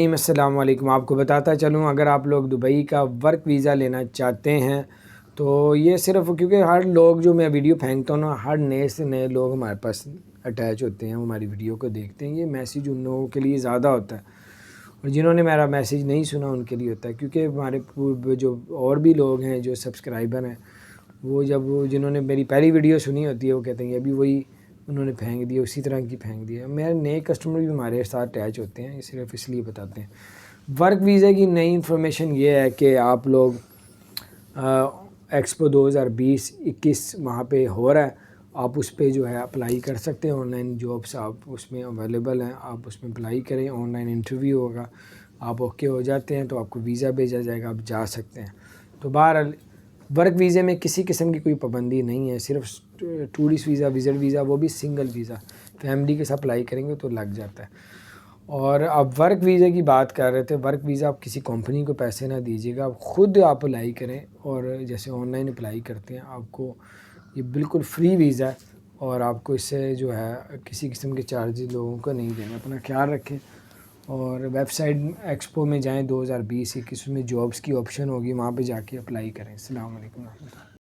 السلام علیکم۔ آپ کو بتاتا چلوں، اگر آپ لوگ دبئی کا ورک ویزا لینا چاہتے ہیں تو یہ صرف کیونکہ ہر لوگ جو میں ویڈیو پھینکتا ہوں نا، ہر نئے سے نئے لوگ ہمارے پاس اٹیچ ہوتے ہیں، ہماری ویڈیو کو دیکھتے ہیں۔ یہ میسیج ان لوگوں کے لیے زیادہ ہوتا ہے، اور جنہوں نے میرا میسیج نہیں سنا ان کے لیے ہوتا ہے، کیونکہ ہمارے جو اور بھی لوگ ہیں جو سبسکرائبر ہیں، وہ جنہوں نے میری پہلی ویڈیو سنی ہوتی ہے وہ کہتے ہیں ابھی وہی انہوں نے پھینک دیا، اسی طرح کی پھینک دیا۔ میرے نئے کسٹمر بھی ہمارے ساتھ اٹیچ ہوتے ہیں، صرف اس لیے بتاتے ہیں۔ ورک ویزا کی نئی انفارمیشن یہ ہے کہ آپ لوگ ایکسپو 2020-21 وہاں پہ ہو رہا ہے، آپ اس پہ جو ہے اپلائی کر سکتے ہیں۔ آن لائن جابس آپ اس میں اویلیبل ہیں، آپ اس میں اپلائی کریں، آن لائن انٹرویو ہوگا، آپ اوکے ہو جاتے ہیں تو آپ کو ویزا بھیجا جائے گا، آپ جا سکتے ہیں۔ تو بہرحال ورک ویزے میں کسی قسم کی کوئی پابندی نہیں ہے، صرف ٹورسٹ ویزا، وزٹ ویزا، وہ بھی سنگل ویزا فیملی کے ساتھ اپلائی کریں گے تو لگ جاتا ہے۔ اور اب ورک ویزے کی بات کر رہے تھے، ورک ویزا آپ کسی کمپنی کو پیسے نہ دیجیے گا، آپ خود آپ اپلائی کریں، اور جیسے آن لائن اپلائی کرتے ہیں آپ کو یہ بالکل فری ویزا ہے، اور آپ کو اس سے جو ہے کسی قسم کے چارجز لوگوں کو نہیں دینا۔ اپنا خیال رکھیں، اور ویب سائٹ ایکسپو میں جائیں 2020-21 میں جابس کی آپشن ہوگی، وہاں پہ جا کے اپلائی کریں۔ السلام علیکم ورحمۃ اللہ۔